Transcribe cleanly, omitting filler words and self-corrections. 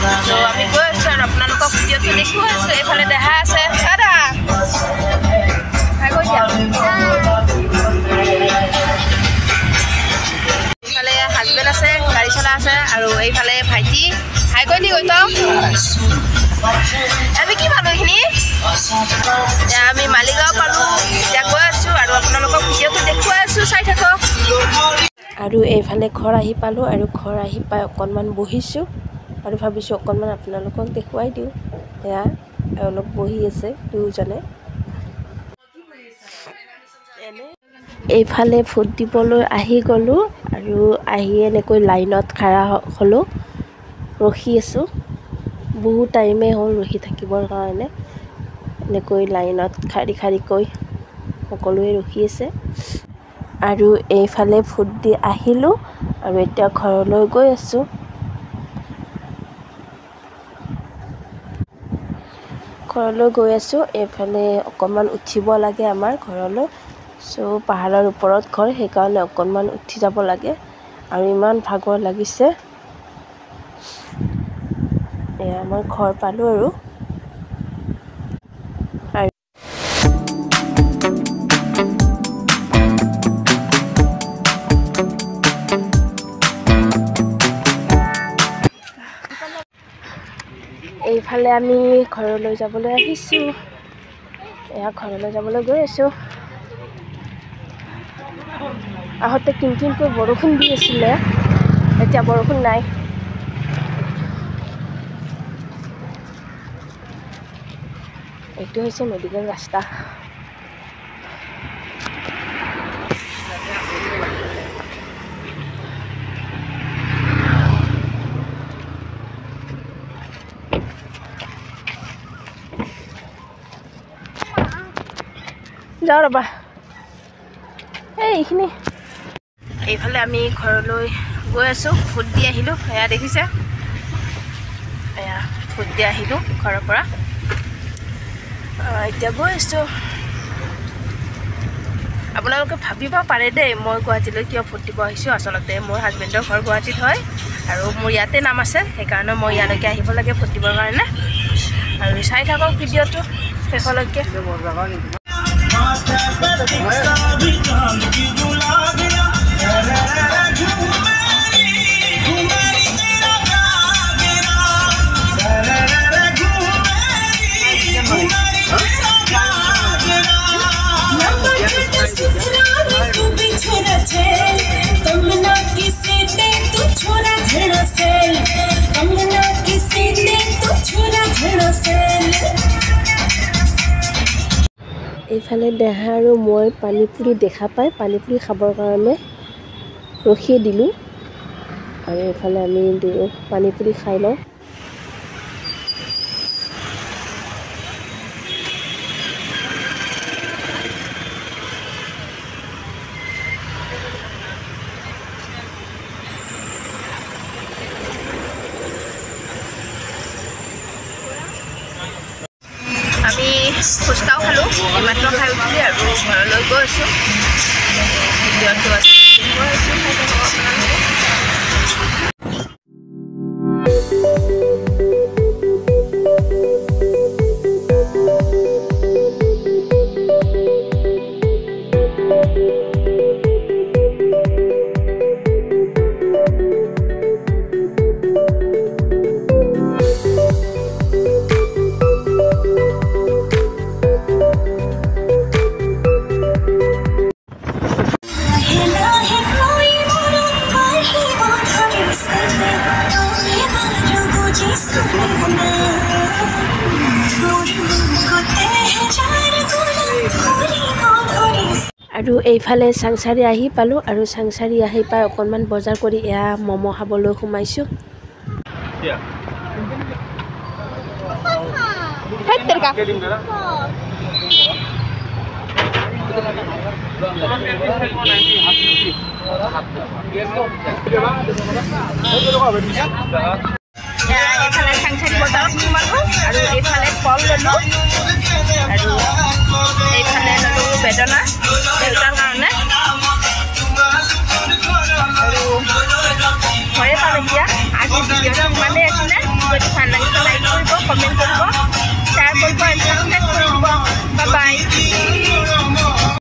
তো আমি গৈ আছোঁ আৰু আপোনালোকক ভিডিঅ'টো দেখুৱাই আছোঁ। এইফালে দেহা আছে দাদা এইফালে হাজবেণ্ড আছে গাড়ী চলা আছে আৰু এইফালে ভাইটি হাই কৈ দি গৈ তই আমি কি পালোঁ এইখিনি এতিয়া আমি মালিগাঁও পালোঁ এতিয়া গৈ আছোঁ আৰু আপোনালোকক ভিডিঅ'টো দেখুৱাই আছোঁ চাই থাকক। আৰু এইফালে ঘৰ আহি পালোঁ আৰু ঘৰ আহি পাই অকণমান বহিছোঁ আৰু ভাবিছোঁ অকণমান আপোনালোকক দেখুৱাই দিওঁ। এয়া অলপ বহি আছে দুয়োজনে। এইফালে ভোট দিবলৈ আহি গ'লোঁ আৰু আহি এনেকৈ লাইনত খাৰা হ'লোঁ ৰখি আছোঁ। বহুত টাইমেই হ'ল ৰখি থাকিবৰ কাৰণে এনেকৈ লাইনত শাৰী শাৰীকৈ সকলোৱে ৰখি আছে। আৰু এইফালে ভোট দি আহিলোঁ আৰু এতিয়া ঘৰলৈ গৈ আছোঁ। এইফালে অকণমান উঠিব লাগে আমাৰ ঘৰলৈ। চ' পাহাৰৰ ওপৰত ঘৰ সেইকাৰণে অকণমান উঠি যাব লাগে আৰু ইমান ভাগৰ লাগিছে। এয়া মই ঘৰ পালোঁ আৰু এইফালে আমি ঘৰলৈ যাবলৈ আহিছোঁ। এয়া ঘৰলৈ যাবলৈ গৈ আছোঁ। আহোঁতে কিনকিনকৈ বৰষুণ দি আছিলে, এতিয়া বৰষুণ নাই। এইটো হৈছে মেডিকেল ৰাস্তা। যাওঁ ৰ'বা এইখিনি। এইফালে আমি ঘৰলৈ গৈ আছোঁ। ভোট দি আহিলোঁ, এয়া দেখিছে এয়া ভোট দি আহিলোঁ ঘৰৰ পৰা। এতিয়া গৈ আছোঁ। আপোনালোকে ভাবিব পাৰে দেই মই গুৱাহাটীলৈ কিয় ভোট দিব আহিছোঁ। আচলতে মোৰ হাজবেণ্ডৰ ঘৰ গুৱাহাটীত হয় আৰু মোৰ ইয়াতে নাম আছে, সেইকাৰণে মই ইয়ালৈকে আহিব লাগে ভোট দিবৰ কাৰণে। আৰু চাই থাকক ভিডিঅ'টো শেষলৈকে। এইফালে দেহা আৰু মই পানীপুৰি দেখা পাই পানীপুৰি খাবৰ কাৰণে ৰখি দিলোঁ আৰু এইফালে আমি পানীপুৰি খাই লওঁ। আমি ফুচকাও খালোঁ, এইমাত্ৰ খাই উঠিলি আৰু ঘৰলৈ গৈ আছোঁ। ভিডিঅ'টো আছে আৰু এইফালে চাংচাৰি আহি পালোঁ আৰু চাংচাৰি আহি পাই অকণমান বজাৰ কৰি এয়া ম'ম' খাবলৈ সোমাইছোঁ। এইফালে চাংচাৰি বজাৰত সোমালোঁ আৰু এইফালে কল ল'লোঁ আৰু এইফালে ল'লোঁ বেদনা দেউতাৰ কাৰণে আৰু ঘৰে পাম এতিয়া। আজি ভিডিঅ'টো ইমানেই আছিলে। ভিডিঅ'টো ভাল লাগিছে লাইক কৰিব, কমেণ্ট